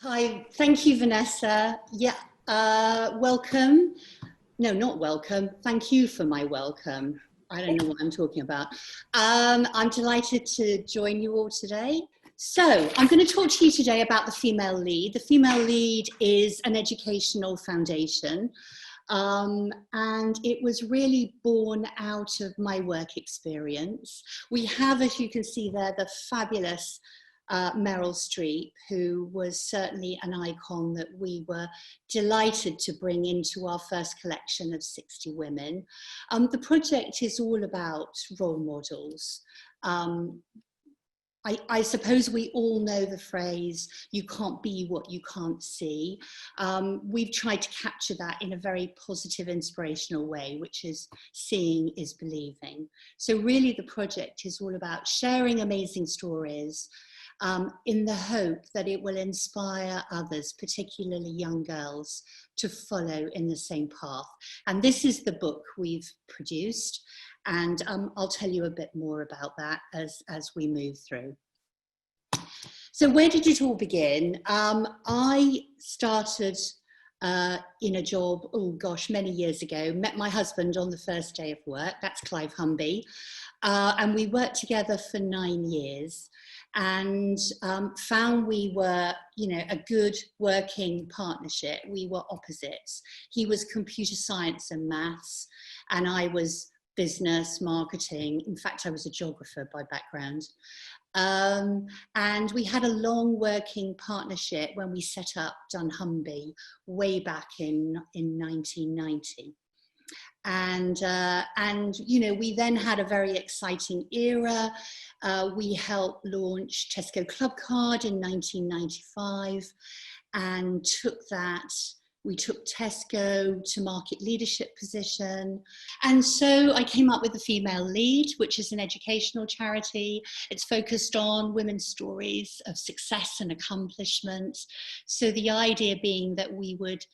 Hi, thank you, Vanessa. Yeah, welcome. No, not welcome. Thank you for my welcome. I don't know what I'm talking about. I'm delighted to join you all today. So I'm going to talk to you today about the Female Lead. The Female Lead is an educational foundation, and it was really born out of my work experience. We have, as you can see there, the fabulous Meryl Streep, who was certainly an icon that we were delighted to bring into our first collection of 60 women. The project is all about role models. I suppose we all know the phrase, you can't be what you can't see. We've tried to capture that in a very positive, inspirational way, which is seeing is believing. So really the project is all about sharing amazing stories in the hope that it will inspire others, particularly young girls, to follow in the same path. And this is the book we've produced, and I'll tell you a bit more about that as we move through. So where did it all begin? I started in a job, oh gosh, many years ago, met my husband on the first day of work, that's Clive Humby, and we worked together for 9 years. And found we were, a good working partnership. We were opposites. He was computer science and maths, and I was business, marketing. In fact, I was a geographer by background. And we had a long working partnership when we set up Dunn Humby way back in 1990. And we then had a very exciting era. We helped launch Tesco Club Card in 1995 and we took Tesco to market leadership position. And so I came up with the Female Lead, which is an educational charity. It's focused on women's stories of success and accomplishment. So the idea being that we would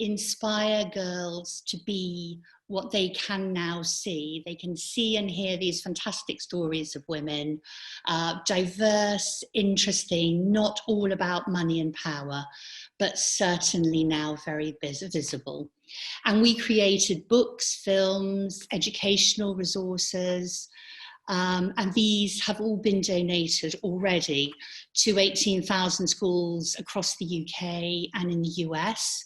inspire girls to be what they can now see. They can see and hear these fantastic stories of women, diverse, interesting, not all about money and power, but certainly now very visible. And we created books, films, educational resources, and these have all been donated already to 18,000 schools across the UK and in the US.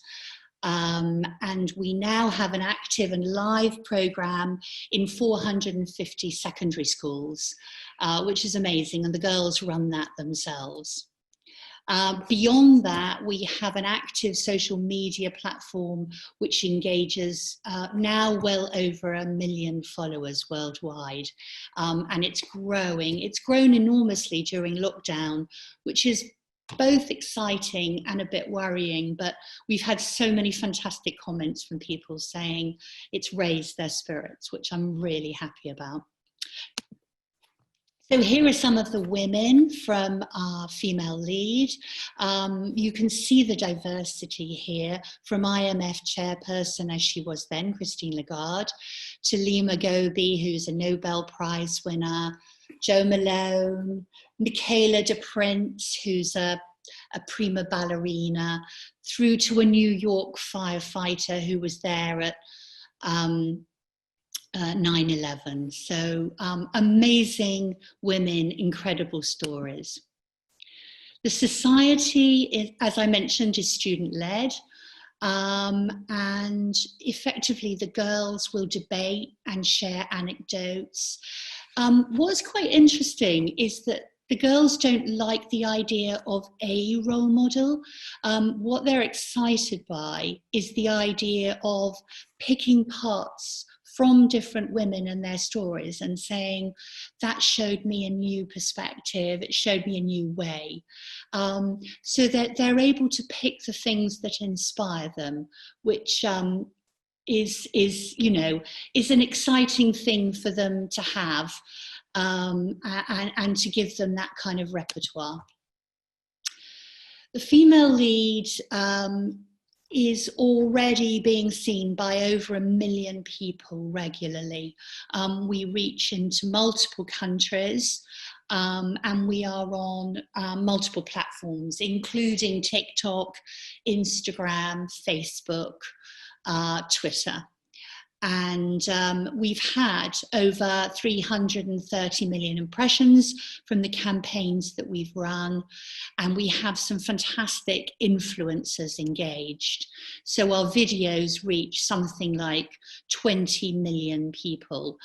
And we now have an active and live programme in 450 secondary schools, which is amazing, and the girls run that themselves. Beyond that, we have an active social media platform which engages now well over 1 million followers worldwide, and it's growing. It's grown enormously during lockdown, which is both exciting and a bit worrying, but we've had so many fantastic comments from people saying it's raised their spirits, which I'm really happy about. So here are some of the women from our Female Lead. You can see the diversity here, from IMF chairperson, as she was then, Christine Lagarde, to Edwina Dunn OBE, who's a Nobel Prize winner, Jo Malone, Michaela de Prince, who's a prima ballerina, through to a New York firefighter who was there at 9/11. So amazing women, incredible stories. The society, is, as I mentioned, is student-led. And effectively the girls will debate and share anecdotes. What's quite interesting is that the girls don't like the idea of a role model. What they're excited by is the idea of picking parts from different women and their stories and saying, that showed me a new perspective, it showed me a new way. So that they're able to pick the things that inspire them, which is an exciting thing for them to have, and to give them that kind of repertoire. The Female Lead is already being seen by over 1 million people regularly. We reach into multiple countries. and we are on multiple platforms, including TikTok, Instagram, Facebook, Twitter. And we've had over 330 million impressions from the campaigns that we've run, and we have some fantastic influencers engaged. So our videos reach something like 20 million people.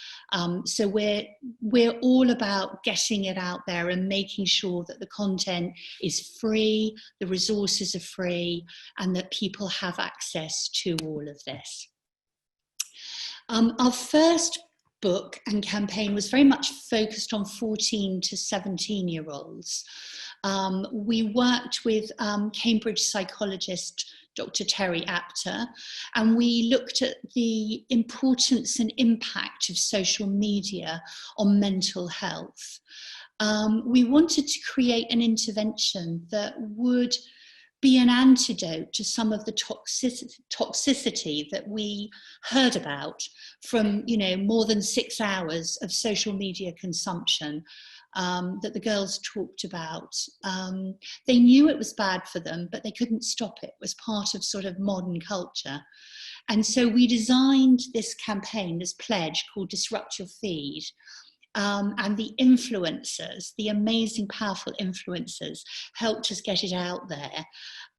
So we're all about getting it out there and making sure that the content is free, the resources are free, and that people have access to all of this. Our first book and campaign was very much focused on 14 to 17-year-olds. We worked with Cambridge psychologist Dr. Terry Apter, and we looked at the importance and impact of social media on mental health. We wanted to create an intervention that would be an antidote to some of the toxicity that we heard about from, more than 6 hours of social media consumption that the girls talked about. They knew it was bad for them, but they couldn't stop it. It was part of sort of modern culture. And so we designed this campaign, this pledge called Disrupt Your Feed. And the influencers, the amazing, powerful influencers, helped us get it out there.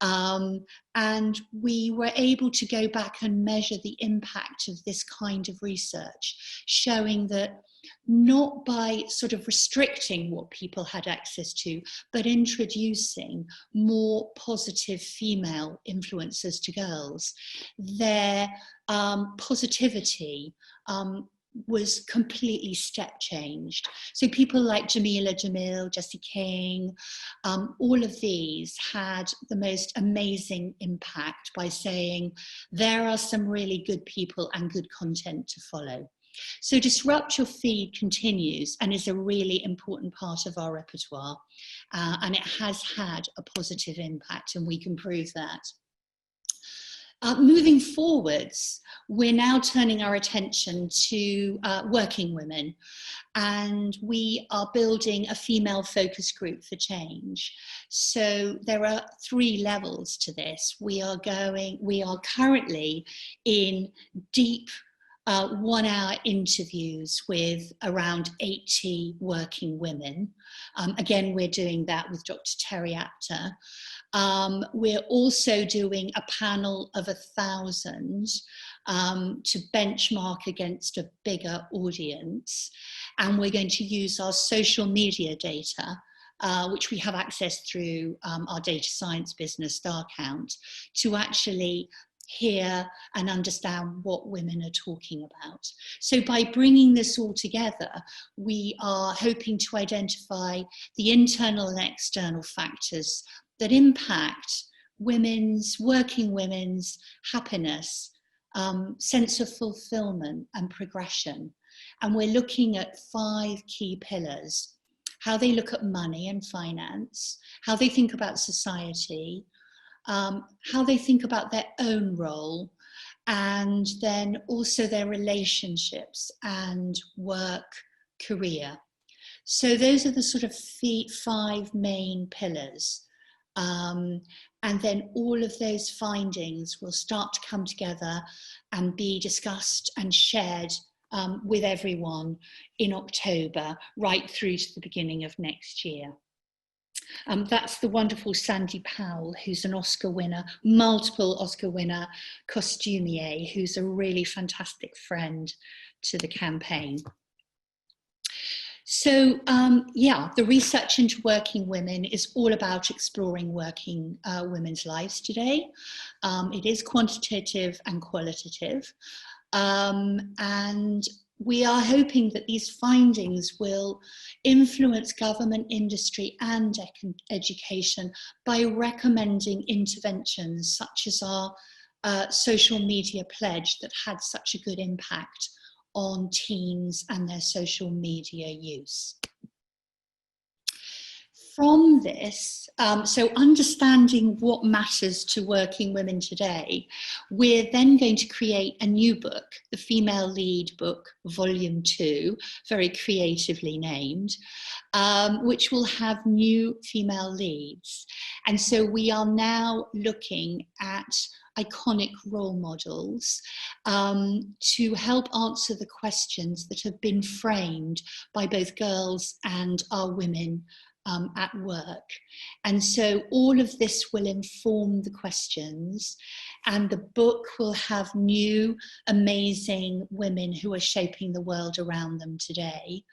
And we were able to go back and measure the impact of this kind of research, showing that not by sort of restricting what people had access to, but introducing more positive female influencers to girls, their positivity was completely step changed. So people like Jamila Jamil, Jessie King, all of these had the most amazing impact by saying there are some really good people and good content to follow. So Disrupt Your Feed continues and is a really important part of our repertoire, and it has had a positive impact, and we can prove that. Moving forwards, we're now turning our attention to working women, and we are building a female focus group for change. So there are 3 levels to this. We are currently in deep 1-hour interviews with around 80 working women. Again, we're doing that with Dr. Terry Apter. We're also doing a panel of 1,000 to benchmark against a bigger audience. And we're going to use our social media data, which we have access through our data science business, StarCount, to actually hear and understand what women are talking about. So by bringing this all together, we are hoping to identify the internal and external factors that impact working women's happiness, sense of fulfillment and progression. And we're looking at 5 key pillars: how they look at money and finance, how they think about society, how they think about their own role, and then also their relationships and work, career. So those are the sort of 5 main pillars. And then all of those findings will start to come together and be discussed and shared with everyone in October, right through to the beginning of next year. That's the wonderful Sandy Powell, who's an Oscar winner, multiple Oscar winner costumier, who's a really fantastic friend to the campaign. So yeah, the research into working women is all about exploring working women's lives today. It is quantitative and qualitative. And we are hoping that these findings will influence government, industry and education by recommending interventions such as our social media pledge that had such a good impact on teens and their social media use. from this, so understanding what matters to working women today, we're then going to create a new book, the Female Lead Book, Volume 2, very creatively named, which will have new female leads. And so we are now looking at iconic role models to help answer the questions that have been framed by both girls and our women at work. And so all of this will inform the questions, and the book will have new amazing women who are shaping the world around them today.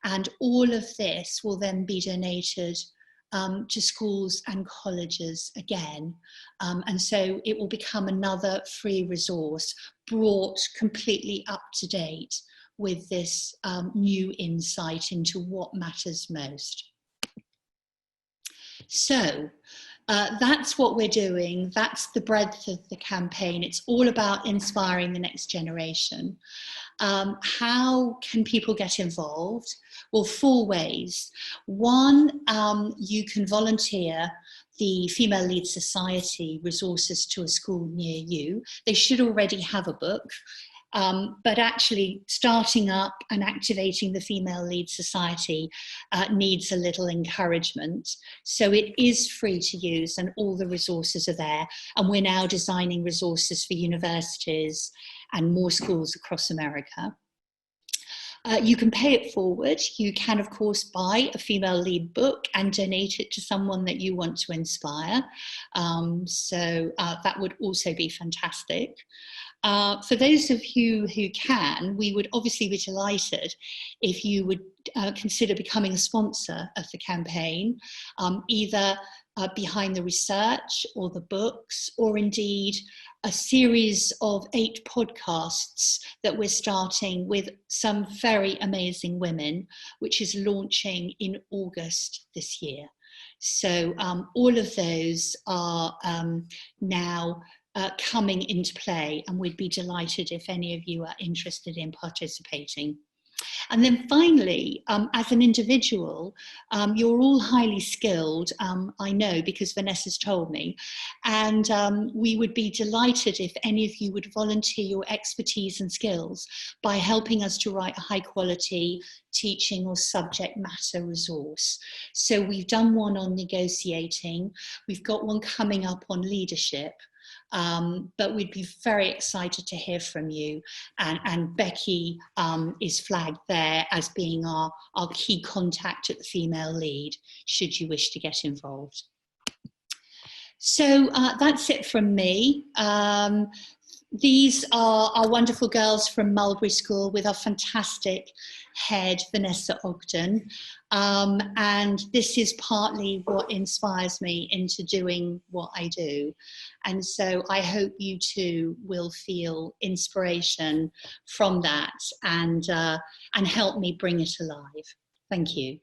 And all of this will then be donated to schools and colleges again. And so it will become another free resource brought completely up to date with this new insight into what matters most. So that's what we're doing. That's the breadth of the campaign. It's all about inspiring the next generation. How can people get involved? Well, 4 ways. One, you can volunteer the Female Lead Society resources to a school near you. They should already have a book. But actually starting up and activating the Female Lead Society needs a little encouragement. So it is free to use and all the resources are there. And we're now designing resources for universities and more schools across America. You can pay it forward. You can, of course, buy a female lead book and donate it to someone that you want to inspire. So that would also be fantastic. For those of you who can, we would obviously be delighted if you would consider becoming a sponsor of the campaign, either behind the research or the books, or indeed a series of 8 podcasts that we're starting with some very amazing women, which is launching in August this year. So all of those are now coming into play, and we'd be delighted if any of you are interested in participating. And then finally, as an individual, you're all highly skilled, I know, because Vanessa's told me, and we would be delighted if any of you would volunteer your expertise and skills by helping us to write a high quality teaching or subject matter resource. So we've done one on negotiating, we've got one coming up on leadership, but we'd be very excited to hear from you. And Becky is flagged there as being our key contact at the Female Lead, should you wish to get involved. So that's it from me. These are our wonderful girls from Mulberry School with our fantastic head, Vanessa Ogden. And this is partly what inspires me into doing what I do. And so I hope you too will feel inspiration from that and help me bring it alive. Thank you.